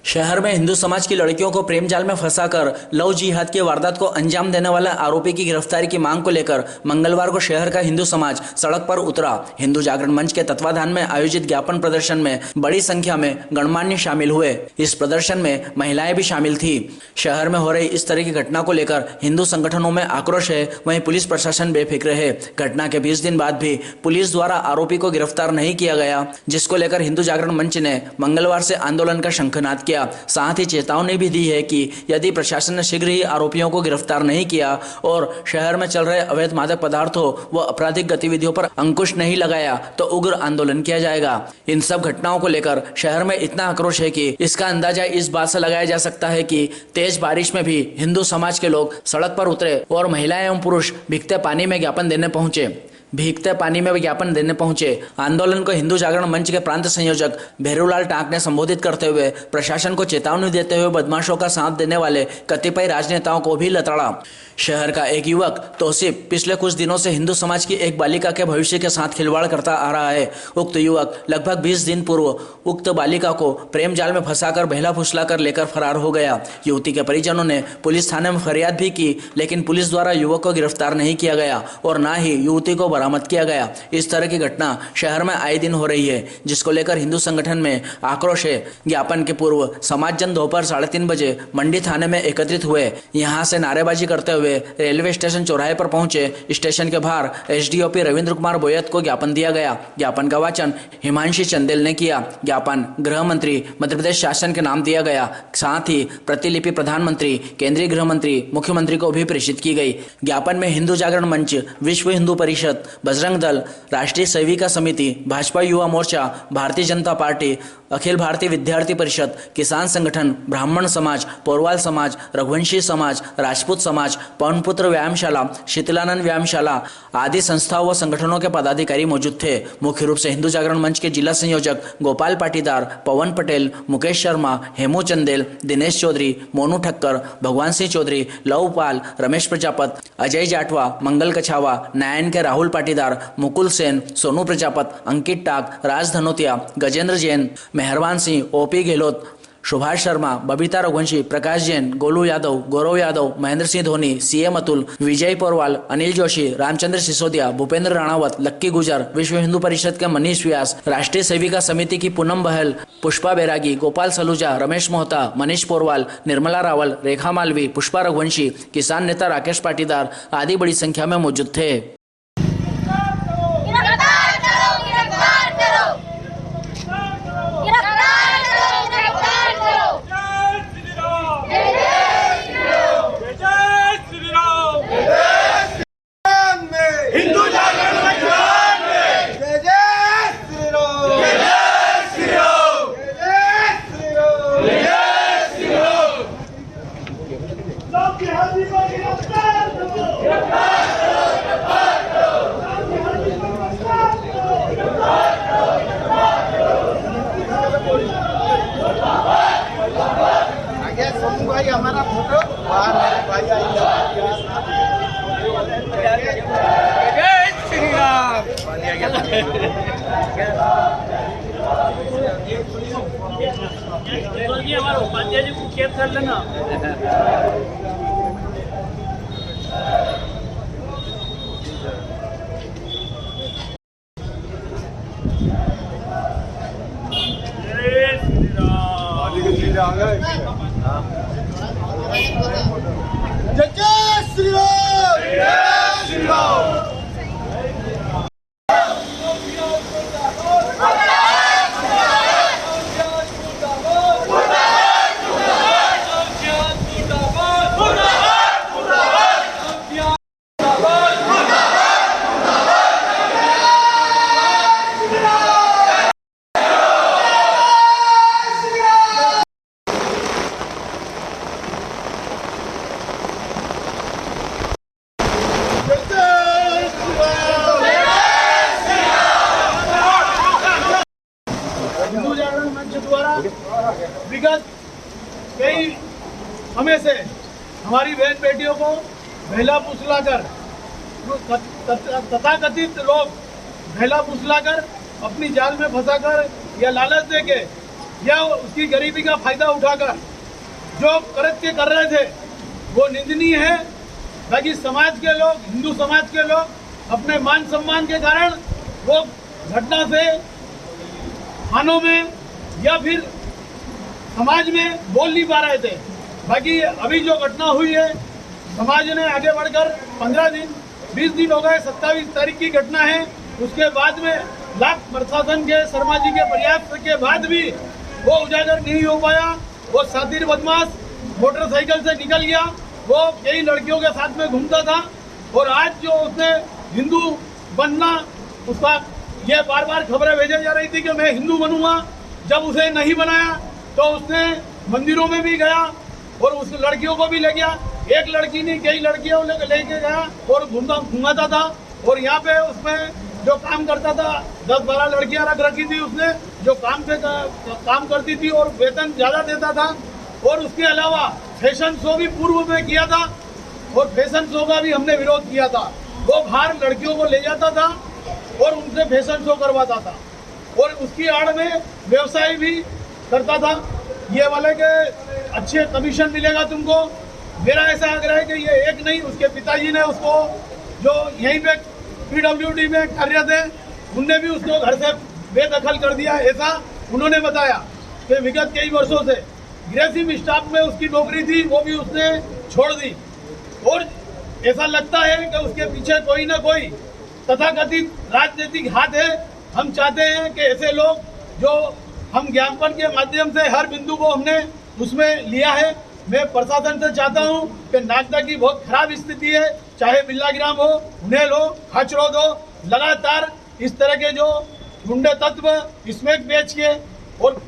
शहर में हिंदू समाज की लड़कियों को प्रेम जाल में फंसाकर लव जिहाद की वारदात को अंजाम देने वाला आरोपी की गिरफ्तारी की मांग को लेकर मंगलवार को शहर का हिंदू समाज सड़क पर उतरा। हिंदू जागरण मंच के तत्वाधान में आयोजित ज्ञापन प्रदर्शन में बड़ी संख्या में गणमान्य शामिल हुए। इस प्रदर्शन में महिलाएं भी शामिल थी। शहर में हो रही इस तरह की घटना को लेकर हिंदू संगठनों में आक्रोश है, वहीं पुलिस प्रशासन बेफिक्र है। घटना के 20 दिन बाद भी पुलिस द्वारा आरोपी को गिरफ्तार नहीं किया गया, जिसको लेकर हिंदू जागरण मंच ने मंगलवार से आंदोलन का शंखनाद किया। साथ ही चेतावनी भी दी है कि यदि प्रशासन ने शीघ्र ही आरोपियों को गिरफ्तार नहीं किया और शहर में चल रहे अवैध मादक पदार्थों व आपराधिक गतिविधियों पर अंकुश नहीं लगाया तो उग्र आंदोलन किया जाएगा। इन सब घटनाओं को लेकर शहर में इतना आक्रोश है कि इसका अंदाजा इस बात से लगाया जा सकता है कि तेज बारिश में भी हिंदू समाज के लोग सड़क पर उतरे और महिलाएं एवं पुरुष भीगते पानी में ज्ञापन देने पहुंचे। आंदोलन को हिंदू जागरण मंच के प्रांत संयोजक भैरूलाल टांक ने संबोधित करते हुए प्रशासन को चेतावनी देते हुए बदमाशों का साथ देने वाले कतिपय राजनेताओं को भी लताड़ा। शहर का एक युवक तौसीफ पिछले कुछ दिनों से हिंदू समाज की एक बालिका के भविष्य के साथ खिलवाड़ करता आ रहा है। उक्त युवक लगभग 20 दिन पूर्व उक्त बालिका को प्रेम जाल में फंसाकर बहला फुसला कर लेकर फरार हो गया। युवती के परिजनों ने पुलिस थाने में फरियाद भी की, लेकिन पुलिस द्वारा युवक को गिरफ्तार नहीं किया गया और न ही युवती को बरामद किया गया। इस तरह की घटना शहर में आए दिन हो रही है, जिसको लेकर हिंदू संगठन में आक्रोश है। ज्ञापन के पूर्व समाज जन दोपहर 3:30 बजे मंडी थाने में एकत्रित हुए। यहाँ से नारेबाजी करते हुए रेलवे स्टेशन चौराहे पर पहुंचे। स्टेशन के बाहर एसडीओपी रविंद्र कुमार बोयत को ज्ञापन दिया गया। ज्ञापन का वाचन हिमांशी चंदेल ने किया। ज्ञापन गृह मंत्री मध्य प्रदेश शासन के नाम दिया गया। साथ ही प्रतिलिपि प्रधानमंत्री, केंद्रीय गृह मंत्री, मुख्यमंत्री को भी प्रेषित की गई। ज्ञापन में हिंदू जागरण मंच, विश्व हिंदू परिषद, बजरंग दल, राष्ट्रीय सेविका समिति, भाजपा युवा मोर्चा, भारतीय जनता पार्टी, अखिल भारतीय विद्यार्थी परिषद, किसान संगठन, ब्राह्मण समाज, पोरवाल समाज, रघुवंशी समाज, राजपूत समाज, पवनपुत्र व्यायामशाला, शीतलानंद व्यायामशाला आदि संस्थाओं व संगठनों के पदाधिकारी मौजूद थे। मुख्य रूप से हिंदू जागरण मंच के जिला संयोजक गोपाल पाटीदार, पवन पटेल, मुकेश शर्मा, हेमू चंदेल, दिनेश चौधरी, मोनू ठक्कर, भगवान सिंह चौधरी, लवपाल, रमेश प्रजापत, अजय जाटवा, मंगल कछावा, नायन के राहुल पाटीदार, मुकुल सेन, सोनू प्रजापत, अंकित टाक, राज धनोतिया, गजेंद्र जैन, मेहरबान सिंह, ओपी गहलोत, सुभाष शर्मा, बबीता रघुवंशी, प्रकाश जैन, गोलू यादव, गौरव यादव, महेंद्र सिंह धोनी, सीएम अतुल, विजय पोरवाल, अनिल जोशी, रामचंद्र सिसोदिया, भूपेंद्र राणावत, लक्की गुजर, विश्व हिंदू परिषद के मनीष व्यास, राष्ट्रीय सेविका समिति की पूनम बहल, पुष्पा बैरागी, गोपाल सलूजा, रमेश मोहता, मनीष पोरवाल, निर्मला रावल, रेखा मालवी, पुष्पा रघुवंशी, किसान नेता राकेश पाटीदार आदि बड़ी संख्या में मौजूद थे। भाई हमारा फोटो भाई जय श्री राम। हमारा उपाध्याय जी को कैद कर लेना। जय श्री राम, जय श्री राम। विगत कई समय से हमारी बहन बेटियों को बहला फुसलाकर, तथाकथित लोग बहला फुसलाकर अपनी जाल में फंसाकर या लालच देके या उसकी गरीबी का फायदा उठाकर जो कृत्य कर रहे थे वो निंदनीय है। बाकी समाज के लोग, हिंदू समाज के लोग अपने मान सम्मान के कारण वो घटना से थानों में या फिर समाज में बोल नहीं पा रहे थे। बाकी अभी जो घटना हुई है, समाज ने आगे बढ़कर 15 दिन 20 दिन हो गए, 27 तारीख की घटना है। उसके बाद में लाख प्रशासन के, शर्मा जी के प्रयास के बाद भी वो उजागर नहीं हो पाया। वो शातिर बदमाश मोटरसाइकिल से निकल गया, वो कई लड़कियों के साथ में घूमता था। और आज जो उसने हिंदू बनना, उसका ये बार बार खबरें भेजी जा रही थी कि मैं हिंदू बनूंगा। जब उसे नहीं बनाया तो उसने मंदिरों में भी गया और उस लड़कियों को भी ले गया। एक लड़की नहीं, कई लड़कियों लेके गया और घुमाता था। और यहाँ पे उसमें जो काम करता था, 10-12 लड़कियां रख रखी थी उसने, जो काम करती थी और वेतन ज्यादा देता था। और उसके अलावा फैशन शो भी पूर्व में किया था और फैशन शो का भी हमने विरोध किया था। वो बाहर लड़कियों को ले जाता था और उनसे फैशन शो करवाता था और उसकी आड़ में व्यवसाय भी करता था। ये वाले के अच्छे कमीशन मिलेगा तुमको। मेरा ऐसा आग्रह है कि ये एक नहीं, उसके पिताजी ने उसको, जो यहीं पे PWD में कार्य थे, उनने भी उसको घर से बेदखल कर दिया। ऐसा उन्होंने बताया कि विगत कई वर्षों से ग्रेसिव स्टाफ में उसकी नौकरी थी, वो भी उसने छोड़ दी। और ऐसा लगता है कि उसके पीछे कोई ना कोई तथाकथित राजनीतिक हाथ है। हम चाहते हैं कि ऐसे लोग, जो हम ज्ञापन के माध्यम से हर बिंदु को हमने उसमें लिया है, मैं प्रशासन से चाहता हूं कि नागदा की बहुत खराब स्थिति है, चाहे बिल्ला ग्राम हो, उन्हें लो, खाचरोद हो, लगातार इस तरह के जो गुंडे तत्व इसमें बेच के और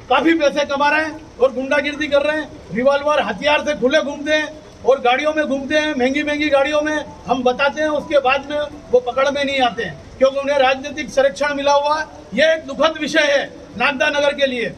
काफी पैसे कमा रहे हैं और गुंडागिर्दी कर रहे हैं। रिवॉल्वर हथियार से खुले घूमते हैं और गाड़ियों में घूमते हैं, महंगी महंगी गाड़ियों में। हम बताते हैं, उसके बाद में वो पकड़ में नहीं आते हैं क्योंकि उन्हें राजनीतिक संरक्षण मिला हुआ है। ये एक दुखद विषय है नागदा नगर के लिए।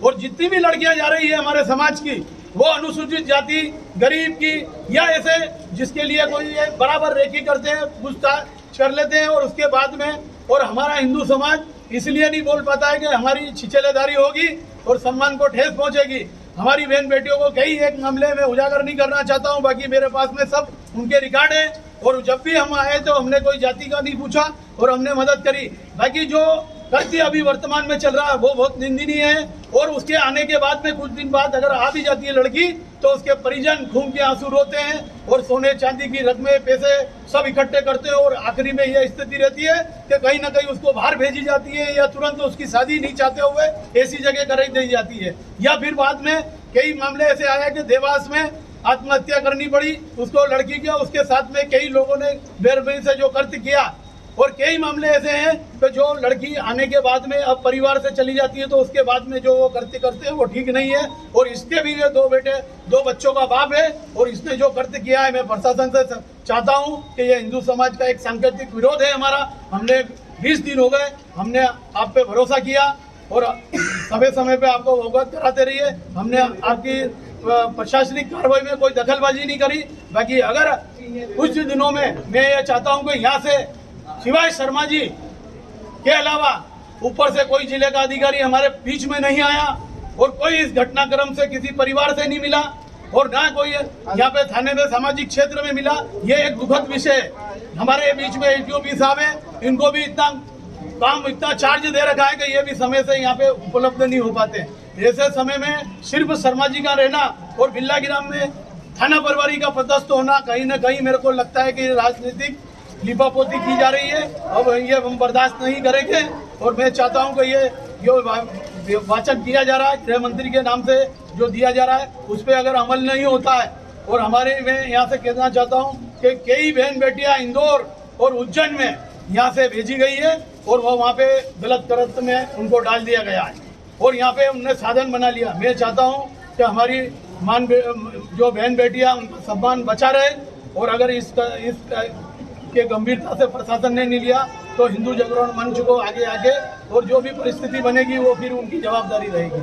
और जितनी भी लड़कियां जा रही है हमारे समाज की, वो अनुसूचित जाति, गरीब की, या ऐसे जिसके लिए कोई बराबर रेकी करते हैं, पूछताछ कर लेते हैं। और उसके बाद में, और हमारा हिंदू समाज इसलिए नहीं बोल पाता है कि हमारी छिछेलेदारी होगी और सम्मान को ठेस पहुंचेगी। हमारी बहन बेटियों को कई एक मामले में उजागर नहीं करना चाहता हूं, बाकी मेरे पास में सब उनके रिकॉर्ड है। और जब भी हम आए तो हमने कोई जाति का नहीं पूछा और हमने मदद करी। बाकी जो कृत्य अभी वर्तमान में चल रहा है वो बहुत निंदनीय है। और उसके आने के बाद में कुछ दिन बाद अगर आ भी जाती है लड़की, तो उसके परिजन खून के आंसू रोते हैं और सोने चांदी की रकमें, पैसे सब इकट्ठे करते हैं। और आखिरी में यह स्थिति रहती है कि कहीं ना कहीं उसको बाहर भेजी जाती है या तुरंत उसकी शादी नहीं चाहते हुए ऐसी जगह कराई दी जाती है। या फिर बाद में कई मामले ऐसे आए कि देवास में आत्महत्या करनी पड़ी उसको, लड़की की। उसके साथ में कई लोगों ने बेरहमी से जो कृत्य किया। और कई मामले ऐसे हैं कि जो लड़की आने के बाद में अब परिवार से चली जाती है तो उसके बाद में जो वो कृत्य करते हैं वो ठीक नहीं है। और इसके भी ये 2 बच्चों का बाप है और इसने जो कृत्य किया है, मैं प्रशासन से चाहता हूं कि ये हिंदू समाज का एक सांकेतिक विरोध है हमारा। हमने 20 दिन हो गए, हमने आप पे भरोसा किया और समय समय पे आपको अवगत कराते रहिए। हमने आपकी प्रशासनिक कार्रवाई में कोई दखलबाजी नहीं करी। बाकी अगर कुछ दिनों में मैं ये चाहता हूँ कि यहाँ से सिवाय शर्मा जी के अलावा ऊपर से कोई जिले का अधिकारी हमारे बीच में नहीं आया और कोई इस घटनाक्रम से किसी परिवार से नहीं मिला और ना कोई यहाँ पे थाने में सामाजिक क्षेत्र में मिला। ये एक दुखद विषय है। हमारे बीच में एसडीओपी साहब है, इनको भी इतना चार्ज दे रखा है कि ये भी समय से यहाँ पे उपलब्ध नहीं हो पाते। ऐसे समय में सिर्फ शर्मा जी का रहना और बिल्ला ग्राम में थाना प्रभारी का पदस्थ होना, कहीं ना कहीं मेरे को लगता है कि राजनीतिक लिपापोती की जा रही है। अब ये हम बर्दाश्त नहीं करेंगे और मैं चाहता हूं कि ये वाचन किया जा रहा है गृह मंत्री के नाम से जो दिया जा रहा है, उस पर अगर अमल नहीं होता है। और हमारे, मैं यहाँ से कहना चाहता हूं कि कई बहन बेटियां इंदौर और उज्जैन में यहाँ से भेजी गई है और वो वहाँ पे गलत कृत्य में उनको डाल दिया गया है और यहाँ पे उन्हें साधन बना लिया। मैं चाहता हूँ कि हमारी जो बहन बेटियां, उनका सम्मान बचा रहे। और अगर इस के गंभीरता से प्रशासन ने नहीं लिया तो हिंदू जागरण मंच को आगे और जो भी परिस्थिति बनेगी वो फिर उनकी जवाबदारी रहेगी।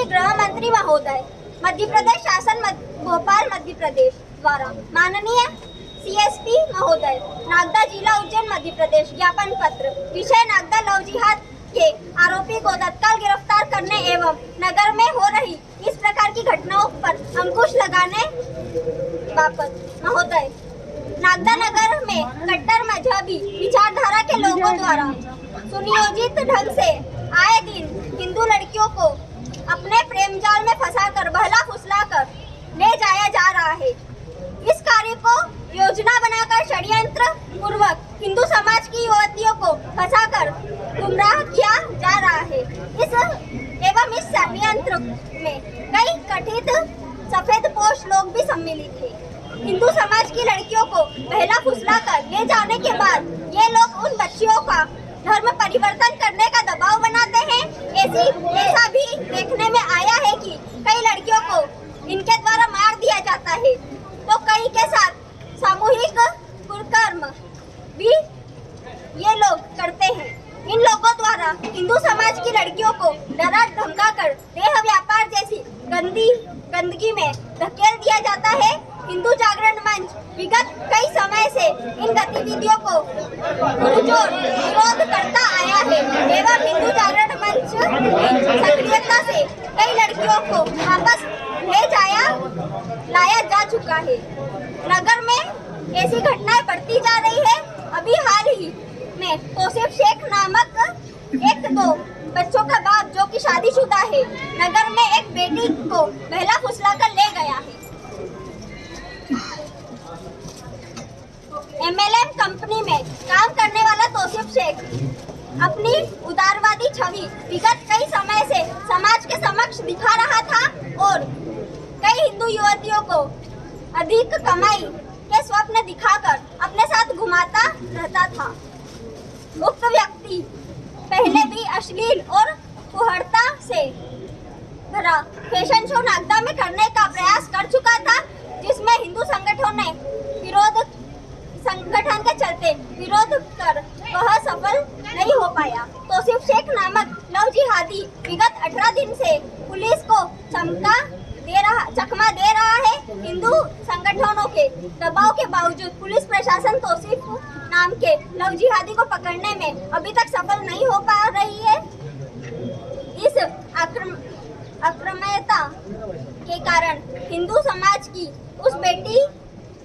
गृह मंत्री महोदय, मध्य प्रदेश शासन भोपाल मध्य प्रदेश द्वारा माननीय CSP महोदय, नागदा जिला उज्जैन मध्य प्रदेश, ज्ञापन पत्र, विषय नागदा लव जिहाद के आरोपी को तत्काल गिरफ्तार करने एवं नगर में हो रही इस प्रकार की घटनाओं पर अंकुश लगाने बाबत महोदय, नागदा नगर में कट्टर मजहबी विचारधारा के लोगों द्वारा सुनियोजित ढंग से आए दिन हिंदू लड़कियों को अपने प्रेम जाल में फंसाकर बहला फुसलाकर ले जाया जा रहा है। इस कार्य को योजना बनाकर षड्यंत्र पूर्वक हिंदू समाज की युवतियों को फंसाकर गुमराह किया जा रहा है। इस षड्यंत्र में कई कथित सफेदपोश लोग भी सम्मिलित हैं। हिंदू समाज की लड़कियों को बहला फुसलाकर ले जाने के बाद ये लोग उन बच्चियों का धर्म परिवर्तन करने का दबाव बनाते हैं। ऐसा भी देखने में आया है कि कई लड़कियों को इनके द्वारा मार दिया जाता है, तो कई के साथ सामूहिक कुकर्म भी ये लोग करते हैं। इन लोगों द्वारा हिंदू समाज की लड़कियों को डरा धमकाकर देह व्यापार जैसी गंदगी में धकेल दिया जाता है। हिंदू जागरण मंच विगत कई समय से इन गतिविधियों को पुरजोर विरोध करता आया है एवं हिंदू जागरण मंच की सक्रियता से कई लड़कियों को वापस लाया जा चुका है। नगर में ऐसी घटनाएं बढ़ती जा रही है। अभी हाल ही में तौसीफ शेख नामक एक दो बच्चों का बाप जो कि शादीशुदा है, नगर में एक बेटी को बहला फुसलाकर ले गया है। MLM कंपनी में काम करने वाला तौसीफ शेख अपनी उदारवादी छवि विगत कई समय से समाज के समक्ष दिखा रहा था और कई हिंदू युवतियों को अधिक कमाई के स्वप्न दिखाकर अपने साथ घुमाता रहता था। उक्त व्यक्ति पहले भी अश्लील और फुहड़ता से भरा फैशन शो नागदा में करने का प्रयास कर चुका था, जिसमें हिंदू संगठन के चलते विरोध कर वह सफल नहीं हो पाया। तौसीफ शेख नामक लव जिहादी विगत 18 दिन से पुलिस को चकमा दे रहा है। हिंदू संगठनों के दबाव के बावजूद पुलिस प्रशासन तौसीफ नाम के लव जिहादी को पकड़ने में अभी तक सफल नहीं हो पा रही है। इस आक्रमणता के कारण हिंदू समाज की उस बेटी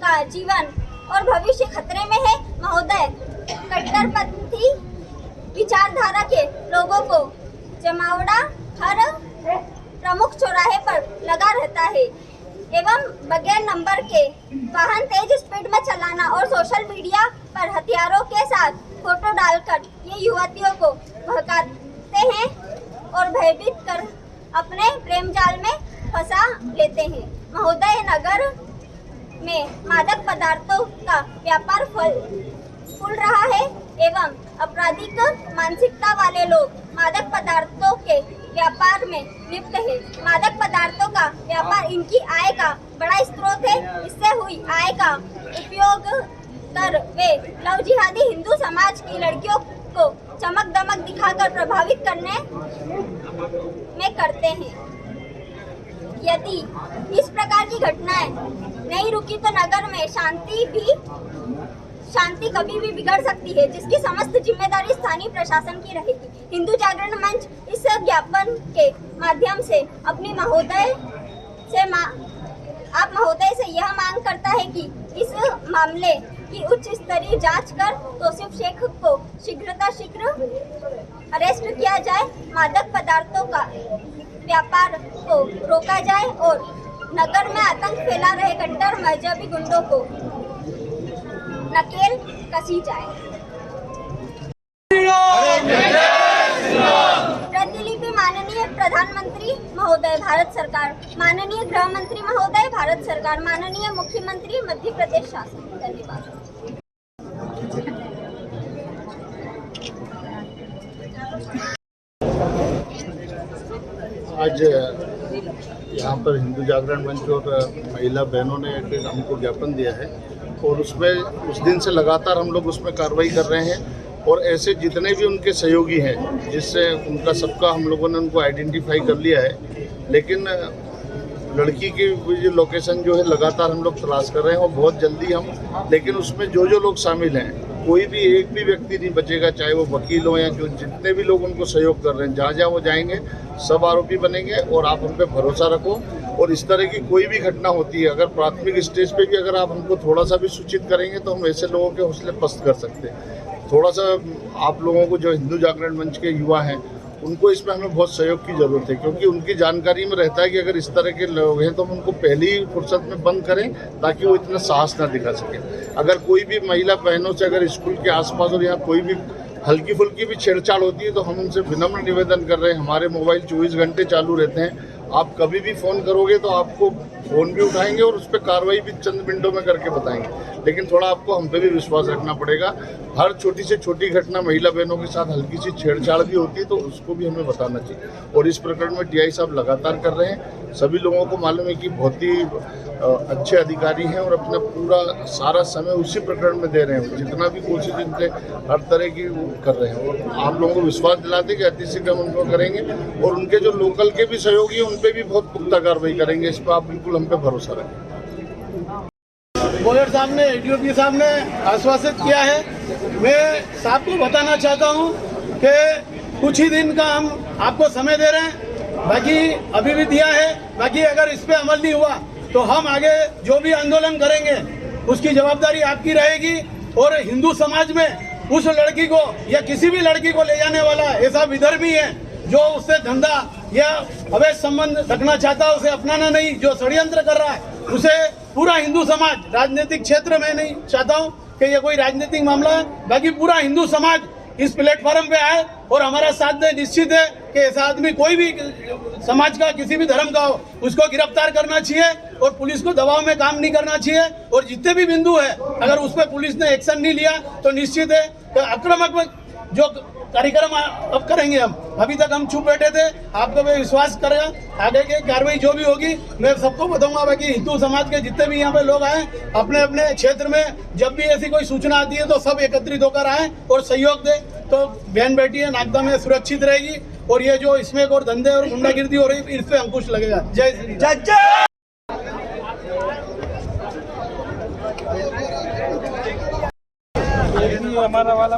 का जीवन और भविष्य खतरे में है। महोदय, कट्टरपंथी विचारधारा के लोगों को जमावड़ा हर प्रमुख चौराहे पर लगा रहता है एवं बगैर नंबर के वाहन तेज स्पीड में चलाना और सोशल मीडिया पर हथियारों के साथ फोटो डालकर ये युवतियों को भड़काते हैं और भयभीत कर अपने प्रेम जाल में फंसा लेते हैं। महोदय, नगर में मादक पदार्थों का व्यापार फूल रहा है एवं आपराधिक मानसिकता वाले लोग मादक पदार्थों के व्यापार में लिप्त है। मादक पदार्थों का व्यापार इनकी आय का बड़ा स्रोत है। इससे हुई आय का उपयोग कर वे लव जिहादी हिंदू समाज की लड़कियों को चमक दमक दिखाकर प्रभावित करने में करते हैं। यदि इस प्रकार की घटनाएं नहीं रुकी तो नगर में शांति कभी भी बिगड़ सकती है, जिसकी समस्त जिम्मेदारी स्थानीय प्रशासन की रहेगी। हिंदू जागरण मंच इस ज्ञापन के माध्यम से अपनी महोदय से यह मांग करता है कि इस मामले की उच्च स्तरीय जांच कर तौसीफ शेख को शीघ्र अरेस्ट किया जाए, मादक पदार्थों का व्यापार को रोका जाए और नगर में आतंक फैला रहे कट्टर मजहबी गुंडों को नकेल कसी जाए। प्रतिलिपि माननीय प्रधानमंत्री महोदय भारत सरकार, माननीय गृह मंत्री महोदय भारत सरकार, माननीय मुख्यमंत्री मध्य प्रदेश शासन। धन्यवाद। आज यहाँ पर हिंदू जागरण मंच और महिला बहनों ने एक हमको ज्ञापन दिया है और उसमें उस दिन से लगातार हम लोग उसमें कार्रवाई कर रहे हैं और ऐसे जितने भी उनके सहयोगी हैं, जिससे उनका सबका हम लोगों ने उनको आइडेंटिफाई कर लिया है। लेकिन लड़की की जो लोकेशन जो है लगातार हम लोग तलाश कर रहे हैं और बहुत जल्दी हम, लेकिन उसमें जो लोग शामिल हैं कोई भी एक भी व्यक्ति नहीं बचेगा, चाहे वो वकील हो या जो जितने भी लोग उनको सहयोग कर रहे हैं, जहाँ जहाँ वो जाएंगे सब आरोपी बनेंगे। और आप उन पर भरोसा रखो। और इस तरह की कोई भी घटना होती है, अगर प्राथमिक स्टेज पे भी अगर आप हमको थोड़ा सा भी सूचित करेंगे तो हम ऐसे लोगों के हौसले पस्त कर सकते हैं। थोड़ा सा आप लोगों को, जो हिंदू जागरण मंच के युवा हैं, उनको इसमें हमें बहुत सहयोग की ज़रूरत है, क्योंकि उनकी जानकारी में रहता है कि अगर इस तरह के लोग हैं तो हम उनको पहली ही फुर्सत में बंद करें, ताकि वो इतना साहस ना दिखा सके। अगर कोई भी महिला बहनों से अगर स्कूल के आसपास और यहाँ कोई भी हल्की फुल्की भी छेड़छाड़ होती है तो हम उनसे विनम्र निवेदन कर रहे हैं। हमारे मोबाइल 24 घंटे चालू रहते हैं, आप कभी भी फ़ोन करोगे तो आपको फ़ोन भी उठाएंगे और उस पर कार्रवाई भी चंद मिनटों में करके बताएंगे। लेकिन थोड़ा आपको हम पे भी विश्वास रखना पड़ेगा। हर छोटी से छोटी घटना महिला बहनों के साथ हल्की सी छेड़छाड़ भी होती है तो उसको भी हमें बताना चाहिए। और इस प्रकरण में टीआई साहब लगातार कर रहे हैं। सभी लोगों को मालूम है कि बहुत ही अच्छे अधिकारी हैं और अपना पूरा सारा समय उसी प्रकरण में दे रहे हैं। जितना भी कोशिश इनसे हर तरह की वो कर रहे हैं और आप लोगों को विश्वास दिलाते कि अतिशीघ्र हम उनको करेंगे। और उनके जो लोकल के भी सहयोगी हैं उन पर भी बहुत पुख्ता कार्रवाई करेंगे। इस पर आप बिल्कुल हम पे भरोसा रखें। बोलर साहब ने, एडीओपी साहब ने आश्वासित किया है। मैं साहब को बताना चाहता हूं कि कुछ ही दिन का हम आपको समय दे रहे हैं, बाकी अभी भी दिया है। बाकी अगर इस पे अमल नहीं हुआ तो हम आगे जो भी आंदोलन करेंगे उसकी जवाबदारी आपकी रहेगी। और हिंदू समाज में उस लड़की को या किसी भी लड़की को ले जाने वाला ऐसा विधर्मी है जो उससे धंधा या अवैध संबंध रखना चाहता है, उसे अपनाना नहीं, जो षड्यंत्र कर रहा है उसे पूरा हिंदू समाज, राजनीतिक क्षेत्र में नहीं चाहता हूं कि ये कोई राजनीतिक मामला है, बाकी पूरा हिंदू समाज इस प्लेटफॉर्म पे आए और हमारा साथ दे। निश्चित है कि ऐसा आदमी कोई भी समाज का, किसी भी धर्म का हो, उसको गिरफ्तार करना चाहिए और पुलिस को दबाव में काम नहीं करना चाहिए। और जितने भी बिंदु है, अगर उस पर पुलिस ने एक्शन नहीं लिया तो निश्चित है कि आक्रामक जो कार्यक्रम अब करेंगे। हम अभी तक हम चुप बैठे थे, आपको मैं विश्वास करेगा आगे की कार्रवाई जो भी होगी मैं सबको बताऊंगा। बाकी हिंदू समाज के जितने भी यहाँ पे लोग आए, अपने अपने क्षेत्र में जब भी ऐसी कोई सूचना आती है तो सब एकत्रित होकर आए और सहयोग दे, तो बहन बेटी है नागदा में सुरक्षित रहेगी। और ये जो इसमें और धंधे और गुंडागिर्दी हो रही है, इस पे अंकुश लगेगा। जय श्री राम। हमारा वाला